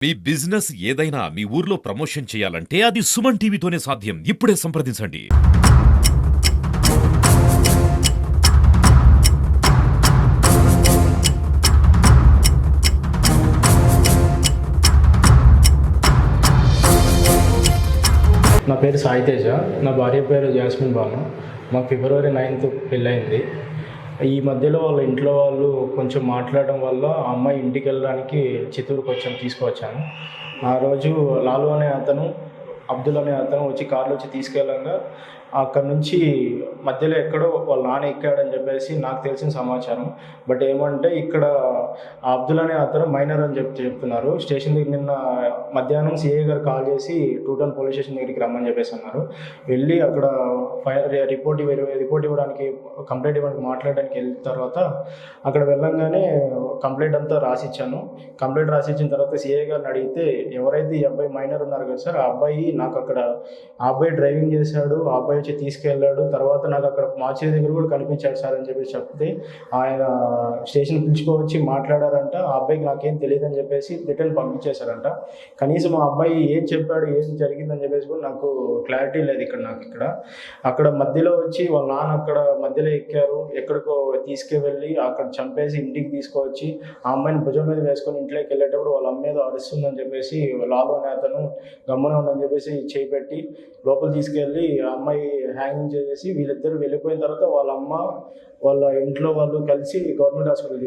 మీ business ఏదైనా మీ ఊర్లో promotion చేయాలంటే అది సుమన్ టీవీతోనే సాధ్యం. ఇప్పుడే సంప్రదించండి. నా పేరు సాయి తేజ. నా భార్య పేరు జాస్మిన్ బాను. మాకు ఫిబ్రవరి 9th పెళ్ళయింది. ఈ మధ్యలో వాళ్ళ ఇంట్లో వాళ్ళు కొంచెం మాట్లాడడం వల్ల ఆ అమ్మాయి ఇంటికి వెళ్ళడానికి చిత్తూరుకు తీసుకువచ్చాను. ఆ రోజు లాలు అనే అతను, అబ్దుల్ అనే అతను వచ్చి కార్లో తీసుకెళ్ళంగా అక్కడ నుంచి మధ్యలో ఎక్కడో వాళ్ళ నాన్న ఎక్కాడని చెప్పేసి నాకు తెలిసిన సమాచారం. బట్ ఏమంటే ఇక్కడ ఆ అబ్దుల్ అనే అతను మైనర్ అని చెప్తున్నారు. స్టేషన్ దగ్గర నిన్న మధ్యాహ్నం సిఐ గారు కాల్ చేసి టూటౌన్ పోలీస్ స్టేషన్ దగ్గరికి రమ్మని చెప్పేసి అన్నారు. వెళ్ళి అక్కడ రిపోర్ట్ ఇవ్వడానికి, కంప్లైంట్ ఇవ్వడానికి మాట్లాడడానికి వెళ్ళిన తర్వాత అక్కడ వెళ్ళంగానే కంప్లైంట్ అంతా రాసిచ్చాను. కంప్లైంట్ రాసిచ్చిన తర్వాత సిఐ గారిని అడిగితే, ఎవరైతే ఈ అబ్బాయి మైనర్ ఉన్నారు కదా సార్, ఆ అబ్బాయి నాకు అక్కడ ఆ అబ్బాయి డ్రైవింగ్ చేశాడు, ఆ అబ్బాయి వచ్చి తీసుకెళ్ళాడు, తర్వాత నాకు అక్కడ మార్చి దగ్గర కూడా కనిపించాడు సార్ అని చెప్పేసి చెప్తే ఆయన స్టేషన్ పిలుచుకోవచ్చి మాట్లాడారంట. ఆ అబ్బాయికి నాకేం తెలియదు అని చెప్పేసి రిటర్న్ పంపించేశారంట. కనీసం ఆ అబ్బాయి ఏం చెప్పాడు, ఏం జరిగిందని చెప్పేసి కూడా నాకు క్లారిటీ లేదు. అక్కడ మధ్యలో వచ్చి వాళ్ళ నాన్న అక్కడ మధ్యలో ఎక్కారు, ఎక్కడికో తీసుకువెళ్ళి అక్కడ చంపేసి ఇంటికి తీసుకువచ్చి ఆ అమ్మాయిని భుజం మీద వేసుకొని ఇంట్లోకి వెళ్ళేటప్పుడు వాళ్ళ అమ్మ మీద అరుస్తుందని చెప్పేసి లాలు అనే అతను గమ్మున ఉందని చెప్పేసి చేయి పెట్టి లోపల తీసుకెళ్ళి ఆ అమ్మాయి హ్యాంగింగ్ చేసేసి వీళ్ళిద్దరు వెళ్ళిపోయిన తర్వాత వాళ్ళ అమ్మ వాళ్ళ ఇంట్లో వాళ్ళు కలిసి గవర్నమెంట్ హాస్పిటల్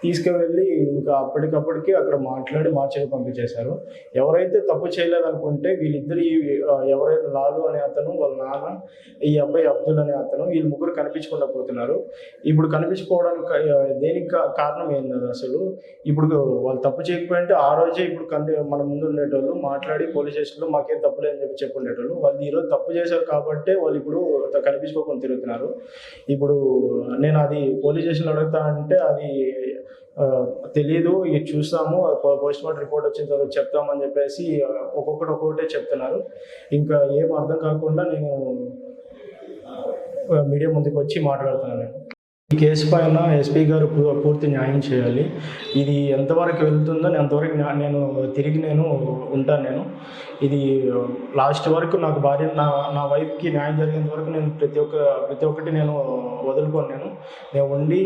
తీసుకువెళ్ళి ఇంకా అప్పటికప్పటికి అక్కడ మాట్లాడి మార్చేది పంపించేశారు. ఎవరైతే తప్పు చేయలేదనుకుంటే వీళ్ళిద్దరు, ఎవరైతే లాలు అనే అతను, వాళ్ళ నాన్న, ఈ అబ్బాయి అబ్దుల్ అనే అతను, వీళ్ళు ముగ్గురు కనిపించకుండా పోతున్నారు. ఇప్పుడు కనిపించుకోవడానికి దేనికి కారణం ఏంది అసలు? ఇప్పుడు వాళ్ళు తప్పు చేయకపోయింటే ఆ రోజే ఇప్పుడు మన ముందు ఉండేటోళ్ళు మాట్లాడి పోలీస్ స్టేషన్లో మాకేం తప్పు లేదని చెప్పుండేటోళ్ళు. వాళ్ళు ఈరోజు తప్పు చేశారు కాబట్టి వాళ్ళు ఇప్పుడు కనిపించుకోకుండా తిరుగుతున్నారు. ఇప్పుడు నేను అది పోలీస్ స్టేషన్లో అడుగుతా అంటే అది తెలీదు, ఇది చూస్తాము, పోస్ట్ మార్టం రిపోర్ట్ వచ్చిన తర్వాత చెప్తామని చెప్పేసి ఒక్కొక్కటే చెప్తున్నారు. ఇంకా ఏం అర్థం కాకుండా నేను మీడియా ముందుకు వచ్చి మాట్లాడుతున్నాను. ఈ కేసు పైన ఎస్పీ గారు పూర్తి న్యాయం చేయాలి. ఇది ఎంతవరకు వెళ్తుందో అంతవరకు నేను ఉంటాను. ఇది లాస్ట్ వరకు నాకు భార్య, నా వైఫ్కి న్యాయం జరిగేంత వరకు నేను ప్రతి ఒక్కటి నేను వదులుకోను.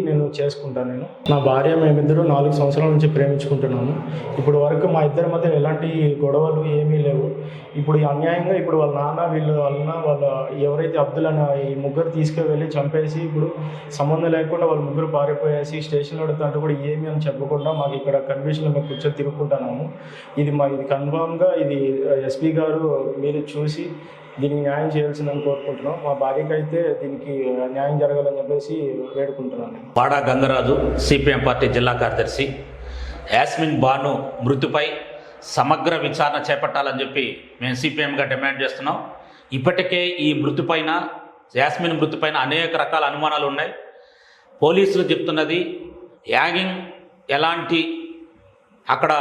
నేను చేసుకుంటాను. నా భార్య, మేమిద్దరూ 4 సంవత్సరాల నుంచి ప్రేమించుకుంటున్నాము. ఇప్పుడు వరకు మా ఇద్దరి మధ్య ఎలాంటి గొడవలు ఏమీ లేవు. ఇప్పుడు అన్యాయంగా ఇప్పుడు వాళ్ళ నాన్న, వాళ్ళ ఎవరైతే అబ్దుల్ అన్న ఈ ముగ్గురు తీసుకువెళ్ళి చంపేసి ఇప్పుడు సంబంధం లేకుండా వాళ్ళు ముగ్గురు పారిపోయేసి స్టేషన్లో అడుగుతుంటే కూడా ఏమి అని చెప్పకుండా మాకు ఇక్కడ కన్ఫ్యూజన్లో మేము కూర్చొని తిరుగుకుంటున్నాము. ఇది కన్ఫామ్గా ఇది ఎస్పీ గారు మీరు చూసి దీనికి న్యాయం చేయాల్సిందని కోరుకుంటున్నాం. మా భార్యకి అయితే దీనికి న్యాయం జరగాలని చెప్పేసి వేడుకుంటున్నాను. వాడా గంగరాజు, సిపిఎం పార్టీ జిల్లా కార్యదర్శి. యాస్మిన్ బాను మృతిపై సమగ్ర విచారణ చేపట్టాలని చెప్పి మేము సిపిఎంగా డిమాండ్ చేస్తున్నాం. ఇప్పటికే ఈ యాస్మిన్ మృతిపైన అనేక రకాల అనుమానాలు ఉన్నాయి. పోలీసులు చెప్తున్నది యాగింగ్ ఎలాంటి, అక్కడ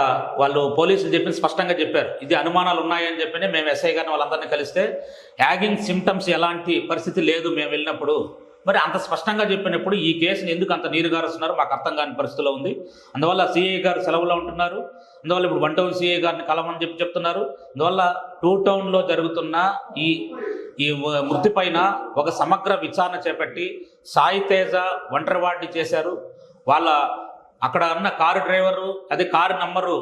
వాళ్ళు పోలీసులు చెప్పింది స్పష్టంగా చెప్పారు, ఇది అనుమానాలు ఉన్నాయని చెప్పి మేము ఎస్ఐ గారిని వాళ్ళందరినీ కలిస్తే యాగింగ్ సిమ్టమ్స్ ఎలాంటి పరిస్థితి లేదు మేము వెళ్ళినప్పుడు. మరి అంత స్పష్టంగా చెప్పినప్పుడు ఈ కేసుని ఎందుకు అంత నీరుగారుస్తున్నారు మాకు అర్థం కాని పరిస్థితిలో ఉంది. అందువల్ల సిఐ గారు సెలవులో ఉంటున్నారు. అందువల్ల ఇప్పుడు 1 టౌన్ సిఐ గారిని కలవమని చెప్తున్నారు. అందువల్ల 2 టౌన్లో జరుగుతున్న ఈ మృతి పైన ఒక సమగ్ర విచారణ చేపట్టి సాయి తేజ ఒంటరివాడిని చేశారు. వాళ్ళ అక్కడ ఉన్న కారు డ్రైవరు, అదే కారు నంబరు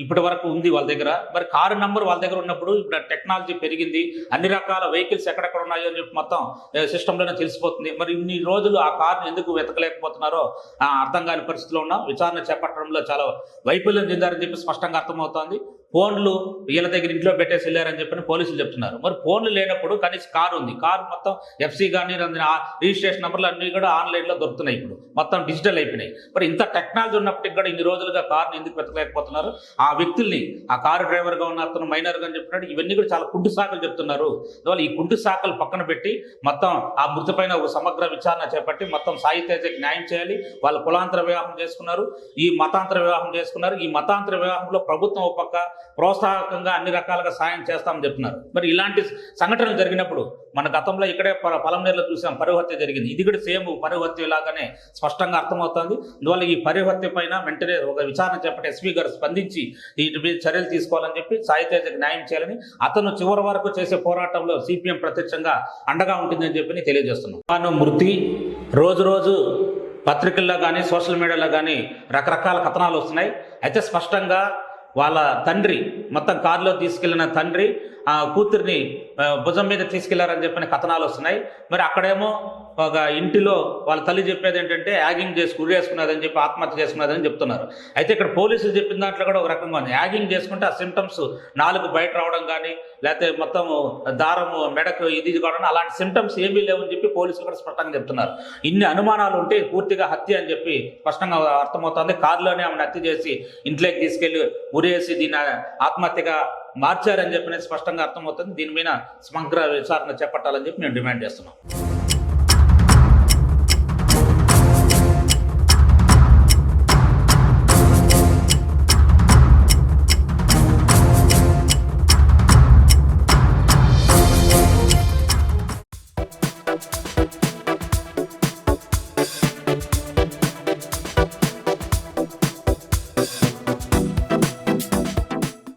ఇప్పటి వరకు ఉంది వాళ్ళ దగ్గర. మరి కారు నంబర్ వాళ్ళ దగ్గర ఉన్నప్పుడు ఇప్పుడు టెక్నాలజీ పెరిగింది, అన్ని రకాల వెహికల్స్ ఎక్కడెక్కడ ఉన్నాయో అని చెప్పి మొత్తం సిస్టంలోనే తెలిసిపోతుంది. మరి ఇన్ని రోజులు ఆ కారుని ఎందుకు వెతకలేకపోతున్నారో అర్థం కాని పరిస్థితిలో ఉన్నాం. విచారణ చేపట్టడంలో చాలా వైఫల్యం చెందారని చెప్పి స్పష్టంగా అర్థమవుతోంది. ఫోన్లు వీళ్ళ దగ్గర ఇంట్లో పెట్టేసి వెళ్ళారని చెప్పి పోలీసులు చెప్తున్నారు. మరి ఫోన్లు లేనప్పుడు కనీసం కారు ఉంది, కారు మొత్తం ఎఫ్సీ కానీ రిజిస్ట్రేషన్ నెంబర్లు అన్నీ కూడా ఆన్లైన్లో దొరుకుతున్నాయి, ఇప్పుడు మొత్తం డిజిటల్ అయిపోయినాయి. మరి ఇంత టెక్నాలజీ ఉన్నప్పటికీ కూడా ఇన్ని రోజులుగా కారుని ఎందుకు వెతకలేకపోతున్నారు? ఆ వ్యక్తుల్ని, ఆ కారు డ్రైవర్గా ఉన్న అతను మైనర్గా అని చెప్పినట్టు ఇవన్నీ కూడా చాలా కుంటి సాకులు చెప్తున్నారు. అందువల్ల ఈ కుంటి సాకులు పక్కన పెట్టి మొత్తం ఆ మృతి పైన ఒక సమగ్ర విచారణ చేపట్టి మొత్తం సాయి తేజకి న్యాయం చేయాలి. వాళ్ళు కులాంతర వివాహం చేసుకున్నారు, ఈ మతాంతర వివాహం చేసుకున్నారు. ఈ మతాంతర వివాహంలో ప్రభుత్వం ఒక పక్క ప్రోత్సాహకంగా అన్ని రకాలుగా సాయం చేస్తామని చెప్తున్నారు. మరి ఇలాంటి సంఘటనలు జరిగినప్పుడు మన గతంలో ఇక్కడే పలంనేరులో చూసాం, పరువు హత్య జరిగింది. ఇది కూడా సేమ్ పరువు హత్య లాగానే స్పష్టంగా అర్థమవుతుంది. అందువల్ల ఈ పరువు హత్య పైన వెంటనే ఒక విచారణ చేపట్టే ఎస్పీ గారు స్పందించి వీటి మీద చర్యలు తీసుకోవాలని చెప్పి సాయి తేజకి న్యాయం చేయాలని, అతను చివరి వరకు చేసే పోరాటంలో సిపిఎం ప్రత్యక్షంగా అండగా ఉంటుందని చెప్పి తెలియజేస్తున్నాం. మృతి రోజు పత్రికల్లో కానీ సోషల్ మీడియాలో కానీ రకరకాల కథనాలు వస్తున్నాయి. అయితే స్పష్టంగా వాళ్ళ తండ్రి మొత్తం కారులో తీసుకెళ్లిన తండ్రి కూతుర్ని భుజం మీద తీసుకెళ్లారని చెప్పిన కథనాలు వస్తున్నాయి. మరి అక్కడేమో ఒక ఇంటిలో వాళ్ళ తల్లి చెప్పేది ఏంటంటే యాగింగ్ చేసి ఉరేసుకున్నదని చెప్పి ఆత్మహత్య చేసుకున్నదని చెప్తున్నారు. అయితే ఇక్కడ పోలీసులు చెప్పిన దాంట్లో కూడా ఒక రకంగా ఉంది. యాగింగ్ చేసుకుంటే ఆ సిమ్టమ్స్ నాలుగు బయట రావడం కానీ, లేకపోతే మొత్తం దారము మెడకు ఇది కావడం, అలాంటి సిమ్టమ్స్ ఏమీ లేవని చెప్పి పోలీసులు కూడా స్పష్టంగా చెప్తున్నారు. ఇన్ని అనుమానాలు ఉంటే పూర్తిగా హత్య అని చెప్పి స్పష్టంగా అర్థమవుతుంది. కారులోనే ఆమెను హత్య చేసి ఇంట్లోకి తీసుకెళ్లి ఉరేసి దీన్ని ఆత్మహత్యగా మార్చారని చెప్పి స్పష్టంగా అర్థమవుతుంది. దీని మీద సమగ్ర విచారణ చేపట్టాలని చెప్పి మేము డిమాండ్ చేస్తున్నాం.